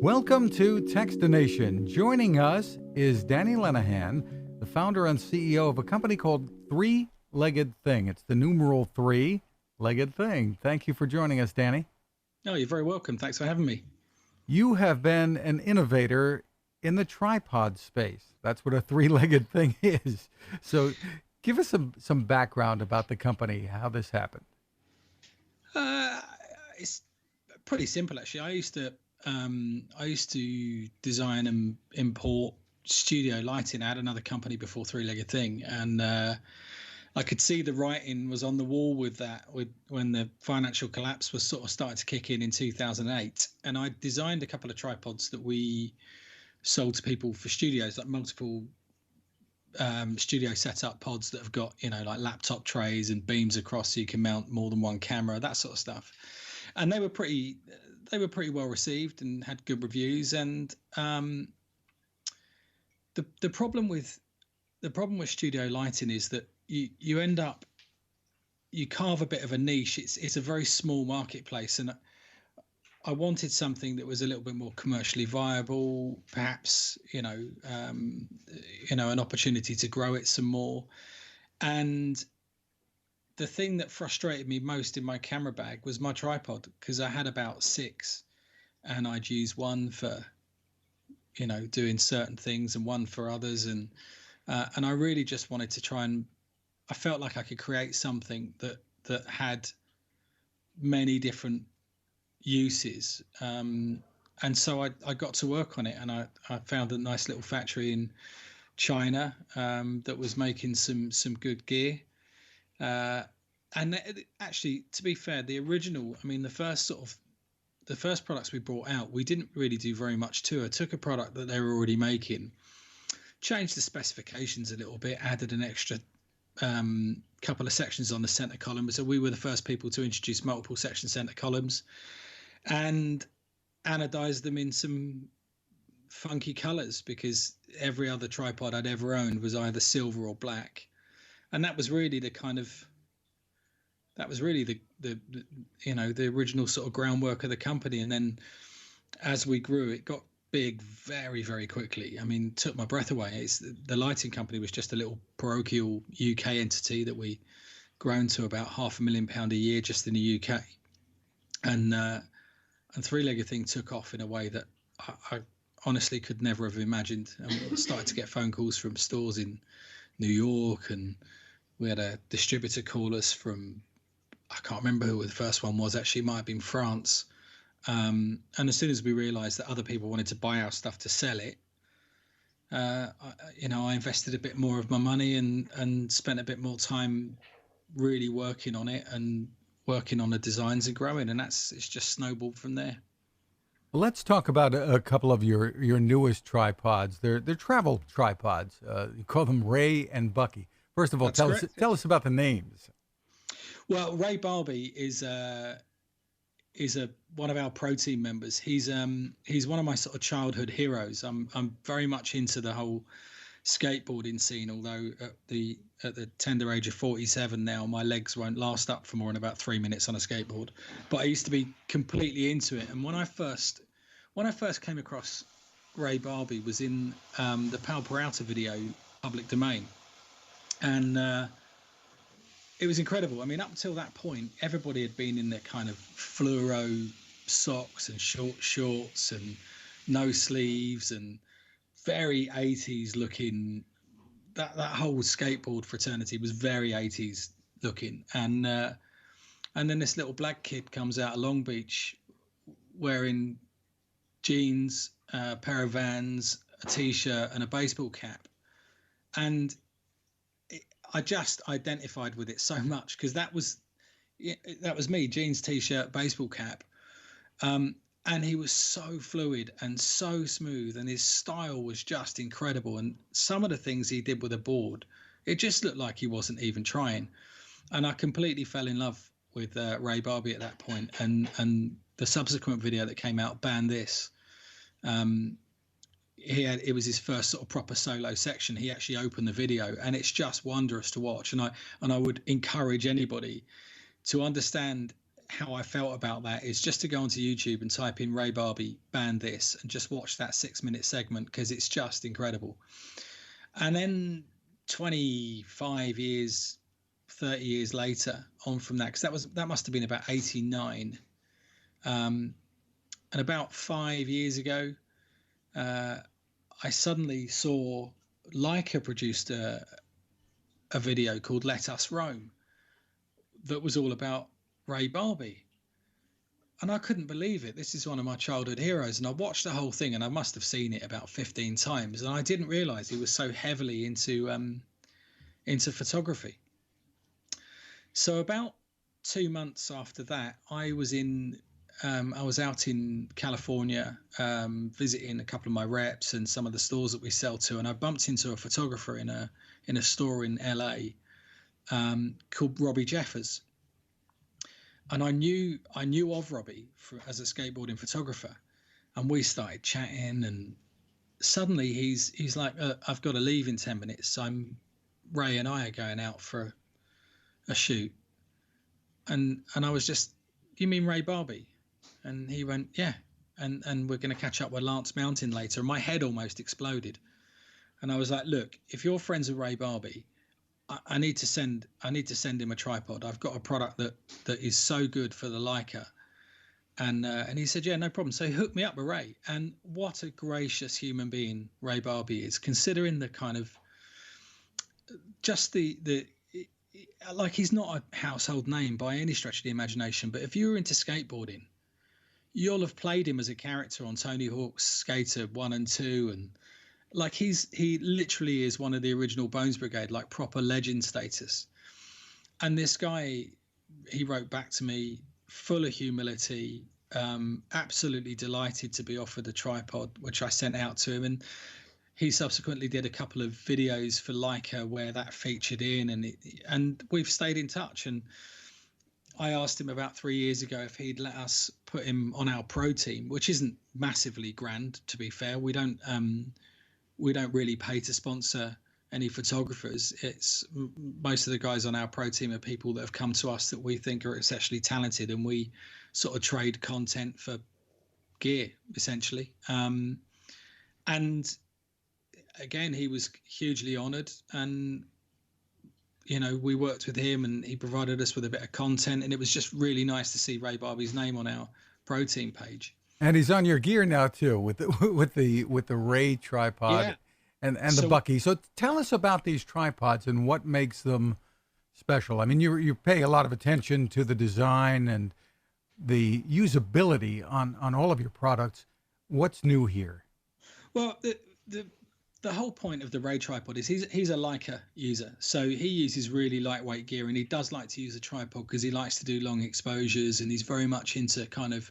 Welcome to Techstination. Joining us is Danny Lenihan, the founder and CEO of a company called Three-Legged Thing. It's the numeral three-legged thing. Thank you for joining us, Danny. Oh, you're very welcome. Thanks for having me. You have been an innovator in the tripod space. That's what a three-legged thing is. So give us some background about the company, how this happened. It's pretty simple, actually. I used to design and import studio lighting. I had another company before Three-Legged Thing, and I could see the writing was on the wall with that. When the financial collapse was sort of starting to kick in 2008, and I designed a couple of tripods that we sold to people for studios, like multiple studio setup pods that have got, like laptop trays and beams across so you can mount more than one camera, that sort of stuff. And they were pretty well received and had good reviews. And the problem with studio lighting is that you end up, you carve a bit of a niche. It's a very small marketplace, and I wanted something that was a little bit more commercially viable, perhaps, an opportunity to grow it some more. And the thing that frustrated me most in my camera bag was my tripod, because I had about 6, and I'd use one for, doing certain things and one for others. And I really just wanted to try, and I felt like I could create something that had many different uses. And so I got to work on it, and I found a nice little factory in China that was making some good gear. And actually, to be fair, the original, the first products we brought out, we didn't really do very much to. I took a product that they were already making, changed the specifications a little bit, added an extra couple of sections on the center column. So we were the first people to introduce multiple section center columns, and anodized them in some funky colors, because every other tripod I'd ever owned was either silver or black. And that was really the the original sort of groundwork of the company. And then as we grew, it got big very, very quickly. I mean, took my breath away. The lighting company was just a little parochial UK entity that we grown to about £500,000 a year just in the UK. And Three-Legged Thing took off in a way that I honestly could never have imagined. And we started to get phone calls from stores in New York, and we had a distributor call us from, I can't remember who the first one was, actually. It might have been France. And as soon as we realized that other people wanted to buy our stuff to sell it, I invested a bit more of my money and spent a bit more time really working on it and working on the designs and growing. And it's just snowballed from there. Let's talk about a couple of your newest tripods. They're travel tripods. You call them Ray and Bucky. First of all, tell us about the names. Well, Ray Barbie is one of our pro team members. He's one of my sort of childhood heroes. I'm very much into the whole skateboarding scene, although at the tender age of 47 now, my legs won't last up for more than about 3 minutes on a skateboard. But I used to be completely into it. And when I first came across Ray Barbie was in the Pal Peralta video, public domain. And it was incredible. I mean, up until that point, everybody had been in their kind of fluoro socks and short shorts and no sleeves and very 80s looking. That whole skateboard fraternity was very 80s looking. And then this little black kid comes out of Long Beach wearing jeans, a pair of Vans, a T-shirt and a baseball cap. And I just identified with it so much, because that was me, jeans, T-shirt, baseball cap. And he was so fluid and so smooth, and his style was just incredible. And some of the things he did with a board, it just looked like he wasn't even trying. And I completely fell in love with Ray Barbie at that point. And the subsequent video that came out, Ban This, it was his first sort of proper solo section. He actually opened the video, and it's just wonderful to watch. And I would encourage anybody to understand how I felt about that is just to go onto YouTube and type in Ray Barbie band this and just watch that 6-minute segment, because it's just incredible. And then 25 years, 30 years later on from that, because that must have been about 89. And about 5 years ago, I suddenly saw Leica produced a video called Let Us Roam that was all about Ray Barbie. And I couldn't believe it. This is one of my childhood heroes. And I watched the whole thing, and I must have seen it about 15 times. And I didn't realize he was so heavily into photography. So about 2 months after that, I was out in California, visiting a couple of my reps and some of the stores that we sell to. And I bumped into a photographer in a store in LA, called Robbie Jeffers. And I knew of Robbie as a skateboarding photographer, and we started chatting. And suddenly he's like, "I've got to leave in 10 minutes. Ray and I are going out for a shoot." And I was just, "You mean Ray Barbie?" And he went, "Yeah." And we're going to catch up with Lance Mountain later. And my head almost exploded. And I was like, "Look, if you're friends with Ray Barbie, I need to send him a tripod. I've got a product that is so good for the Leica." And he said, "Yeah, no problem." So he hooked me up with Ray. And what a gracious human being Ray Barbie is, considering the kind of just like, he's not a household name by any stretch of the imagination. But if you were into skateboarding, you'll have played him as a character on Tony Hawk's Skater 1 and 2, and like he literally is one of the original Bones Brigade, like proper legend status. And this guy, he wrote back to me full of humility, absolutely delighted to be offered a tripod, which I sent out to him. And he subsequently did a couple of videos for Leica where that featured in, and we've stayed in touch. And I asked him about 3 years ago if he'd let us put him on our pro team, which isn't massively grand, to be fair. We don't really pay to sponsor any photographers. It's most of the guys on our pro team are people that have come to us that we think are exceptionally talented, and we sort of trade content for gear, essentially. And again, he was hugely honored, and we worked with him, and he provided us with a bit of content, and it was just really nice to see Ray Barbie's name on our pro team page. And he's on your gear now too, with the Ray tripod, Yeah. and the Bucky. So tell us about these tripods and what makes them special. I mean, you pay a lot of attention to the design and the usability on all of your products. What's new here? Well, the whole point of the Ray tripod is he's a Leica user, so he uses really lightweight gear, and he does like to use a tripod because he likes to do long exposures, and he's very much into kind of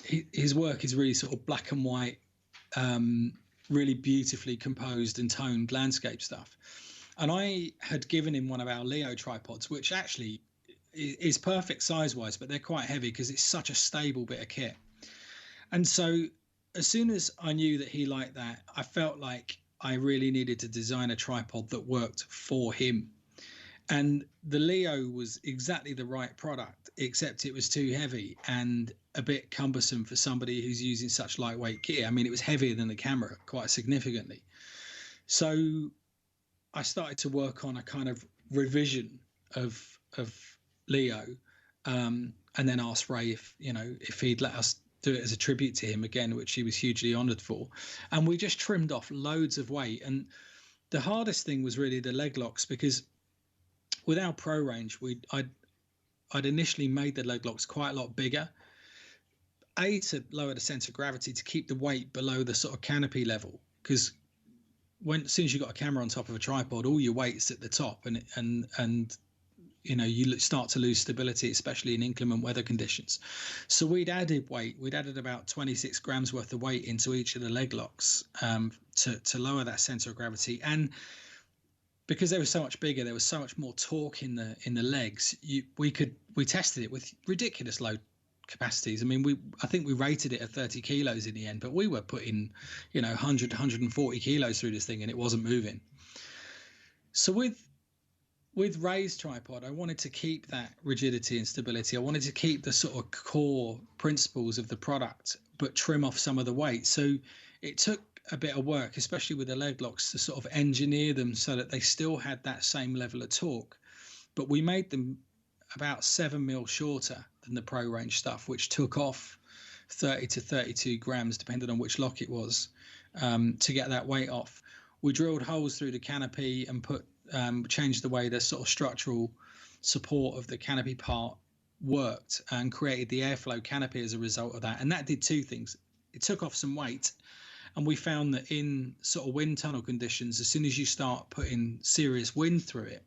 his work is really sort of black and white, really beautifully composed and toned landscape stuff. And I had given him one of our Leo tripods, which actually is perfect size-wise, but they're quite heavy because it's such a stable bit of kit. And so as soon as I knew that he liked that, I felt like I really needed to design a tripod that worked for him. And the Leo was exactly the right product, except it was too heavy and a bit cumbersome for somebody who's using such lightweight gear. I mean, it was heavier than the camera quite significantly. So I started to work on a kind of revision of Leo, and then asked Ray if he'd let us do it as a tribute to him again, which he was hugely honored for. And we just trimmed off loads of weight. And the hardest thing was really the leg locks, because with our pro range, I'd initially made the leg locks quite a lot bigger, to lower the center of gravity, to keep the weight below the sort of canopy level, because as soon as you've got a camera on top of a tripod, all your weight's at the top, and you start to lose stability, especially in inclement weather conditions. So we'd added weight. We'd added about 26 grams worth of weight into each of the leg locks, to lower that center of gravity. And because they were so much bigger, there was so much more torque in the legs. We tested it with ridiculous low capacities. I mean, I think we rated it at 30 kilos in the end, but we were putting 100 140 kilos through this thing, and it wasn't moving. So with with Ray's tripod, I wanted to keep that rigidity and stability. I wanted to keep the sort of core principles of the product, but trim off some of the weight. So it took a bit of work, especially with the leg locks, to sort of engineer them so that they still had that same level of torque. But we made them about 7 mil shorter than the Pro Range stuff, which took off 30 to 32 grams, depending on which lock it was, to get that weight off. We drilled holes through the canopy and changed the way the sort of structural support of the canopy part worked, and created the airflow canopy as a result of that. And that did two things. It took off some weight, and we found that in sort of wind tunnel conditions, as soon as you start putting serious wind through it,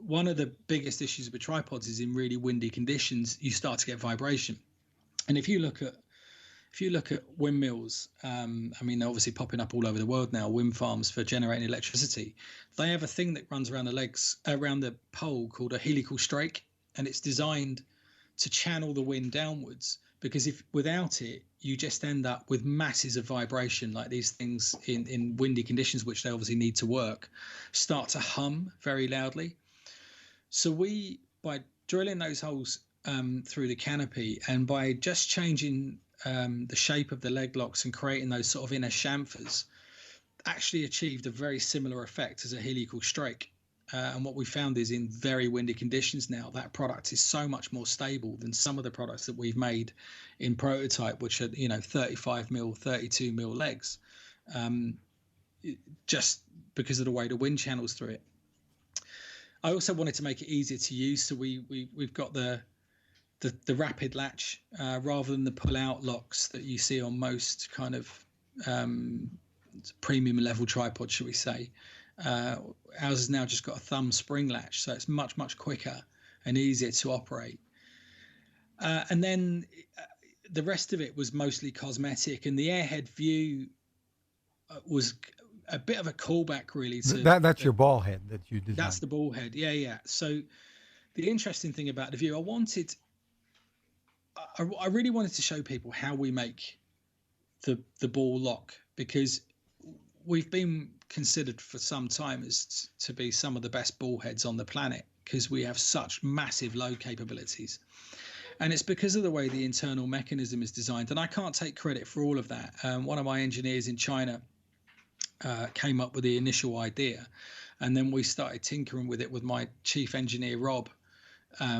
one of the biggest issues with tripods is in really windy conditions, you start to get vibration. And if you look at windmills, I mean, they're obviously popping up all over the world now, wind farms for generating electricity. They have a thing that runs around the pole called a helical strake, and it's designed to channel the wind downwards, because if without it, you just end up with masses of vibration, like these things in windy conditions, which they obviously need to work, start to hum very loudly. So by drilling those holes through the canopy, and by just changing the shape of the leg locks and creating those sort of inner chamfers, actually achieved a very similar effect as a helical strake. And what we found is, in very windy conditions now, that product is so much more stable than some of the products that we've made in prototype, which are 35 mil, 32 mil legs, just because of the way the wind channels through it. I also wanted to make it easier to use, so we've got the rapid latch rather than the pull-out locks that you see on most kind of premium level tripods, should we say. Ours has now just got a thumb spring latch, so it's much quicker and easier to operate. And then the rest of it was mostly cosmetic, and the airhead view was a bit of a callback, really. To that's your ball head that you designed. That's the ball head, yeah. So the interesting thing about the view, I really wanted to show people how we make the ball lock, because we've been considered for some time as to be some of the best ball heads on the planet, because we have such massive load capabilities. And it's because of the way the internal mechanism is designed. And I can't take credit for all of that. One of my engineers in China came up with the initial idea, and then we started tinkering with it with my chief engineer Rob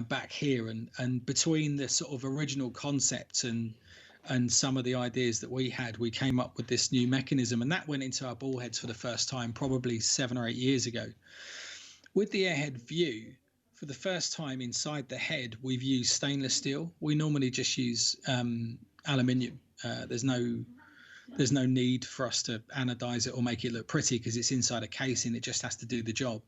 back here, and between the sort of original concept and some of the ideas that we had, we came up with this new mechanism, and that went into our ball heads for the first time probably 7 or 8 years ago. With the airhead view, for the first time inside the head, we've used stainless steel. We normally just use aluminium. There's no need for us to anodize it or make it look pretty, because it's inside a casing. It just has to do the job.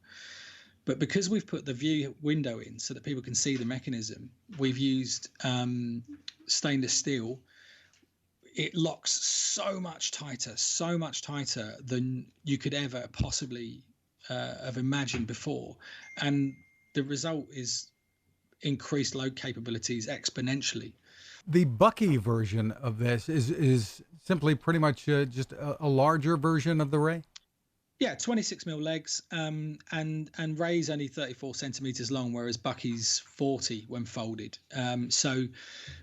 But because we've put the view window in so that people can see the mechanism, we've used stainless steel. It locks so much tighter than you could ever possibly have imagined before. And the result is increased load capabilities exponentially. The Bucky version of this is simply pretty much just a larger version of the Ray? Yeah, 26 mil legs, and Ray's only 34 centimeters long, whereas Bucky's 40 when folded. So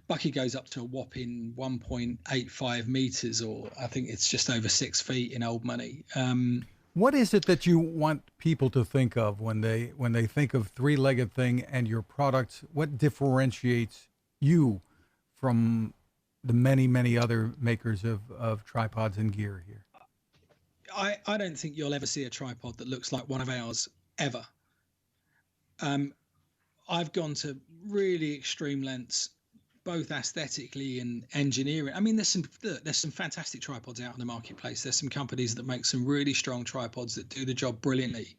Bucky goes up to a whopping 1.85 meters, or I think it's just over 6 feet in old money. What is it that you want people to think of when they think of three-legged thing and your products? What differentiates you from the many other makers of tripods and gear here? I don't think you'll ever see a tripod that looks like one of ours, ever. I've gone to really extreme lengths, both aesthetically and engineering. I mean, there's some fantastic tripods out in the marketplace. There's some companies that make some really strong tripods that do the job brilliantly.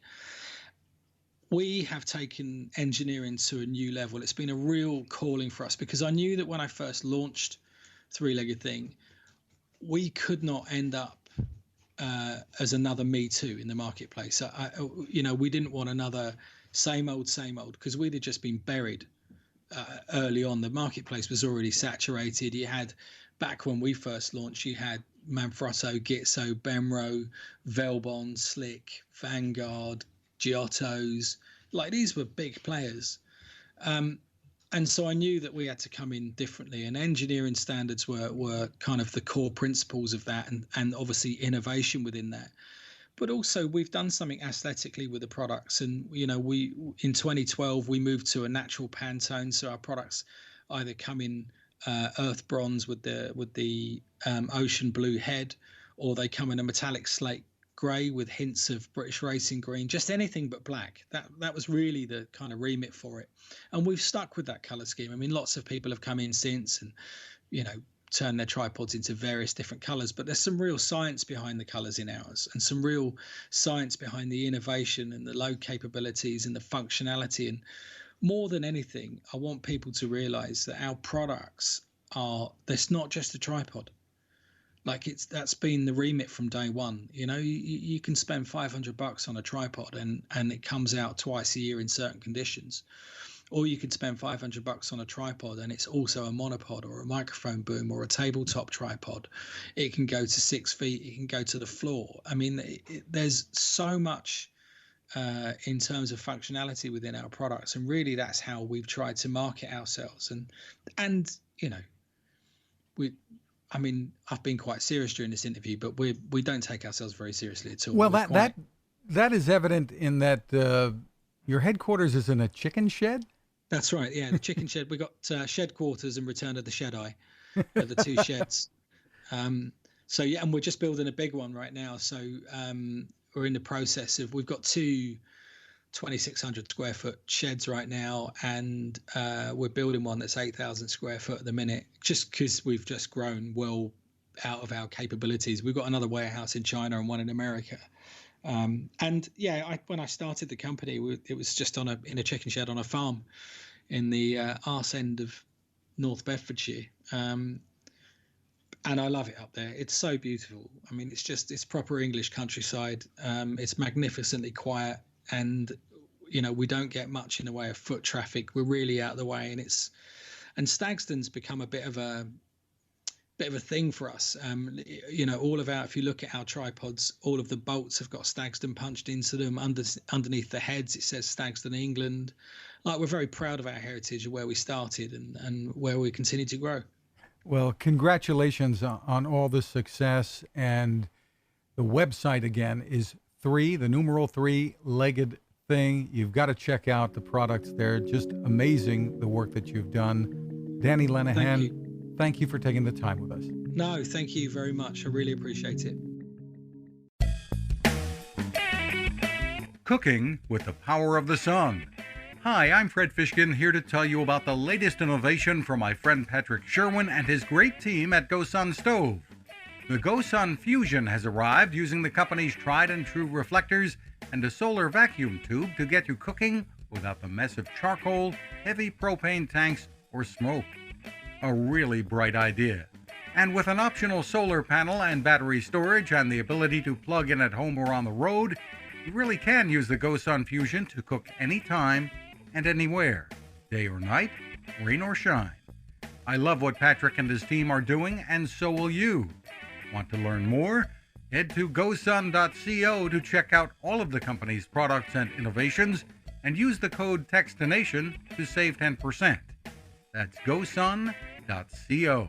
We have taken engineering to a new level. It's been a real calling for us, because I knew that when I first launched Three-Legged Thing, we could not end up as another Me Too in the marketplace. We didn't want another same old, because we'd have just been buried early on. The marketplace was already saturated. You had, back when we first launched, you had Manfrotto, Gitzo, Benro, Velbon, Slick, Vanguard, Giottos. Like, these were big players. And so I knew that we had to come in differently, and engineering standards were kind of the core principles of that, and obviously innovation within that. But also we've done something aesthetically with the products, and we in 2012 we moved to a natural Pantone, so our products either come in earth bronze with the ocean blue head, or they come in a metallic slate grey with hints of British racing green, just anything but black. That was really the kind of remit for it, and we've stuck with that color scheme. I mean, lots of people have come in since and turn their tripods into various different colors, but there's some real science behind the colors in ours, and some real science behind the innovation and the load capabilities and the functionality. And more than anything, I want people to realize that our products there's not just a tripod. Like, that's been the remit from day one. You can spend $500 on a tripod and it comes out twice a year in certain conditions. Or you can spend $500 on a tripod and it's also a monopod or a microphone boom or a tabletop tripod. It can go to 6 feet. It can go to the floor. I mean, there's so much in terms of functionality within our products, and really that's how we've tried to market ourselves. And I've been quite serious during this interview, but we don't take ourselves very seriously at all. Well, that is evident in that your headquarters is in a chicken shed. That's right. Yeah, the chicken shed. We got shed quarters and Return of the Shed Eye, the two sheds. So yeah, and we're just building a big one right now. So we're in the process of. We've got two 2,600 square foot sheds right now, and we're building one that's 8,000 square foot at the minute, just because we've just grown well out of our capabilities. We've got another warehouse in China and one in America. And yeah, when I started the company, it was just in a chicken shed on a farm in the arse end of North Bedfordshire. And I love it up there. It's so beautiful. I mean, it's proper English countryside. It's magnificently quiet, and we don't get much in the way of foot traffic. We're really out of the way, and Stagston's become a bit of a thing for us. If you look at our tripods, all of the bolts have got Stagston punched into them. Underneath the heads, it says Stagston England. Like, we're very proud of our heritage of where we started and where we continue to grow. Well, congratulations on all the success. And the website again is the numeral 3 legged thing. You've got to check out the products there. Just amazing, the work that you've done. Danny Lenihan, thank you for taking the time with us. No, thank you very much. I really appreciate it. Cooking with the power of the sun. Hi, I'm Fred Fishkin, here to tell you about the latest innovation from my friend Patrick Sherwin and his great team at GoSun Stove. The GoSun Fusion has arrived using the company's tried and true reflectors and a solar vacuum tube to get you cooking without the mess of charcoal, heavy propane tanks, or smoke. A really bright idea. And with an optional solar panel and battery storage and the ability to plug in at home or on the road, you really can use the GoSun Fusion to cook anytime and anywhere, day or night, rain or shine. I love what Patrick and his team are doing, and so will you. Want to learn more? Head to gosun.co to check out all of the company's products and innovations, and use the code Techstination to save 10%. That's gosun.co.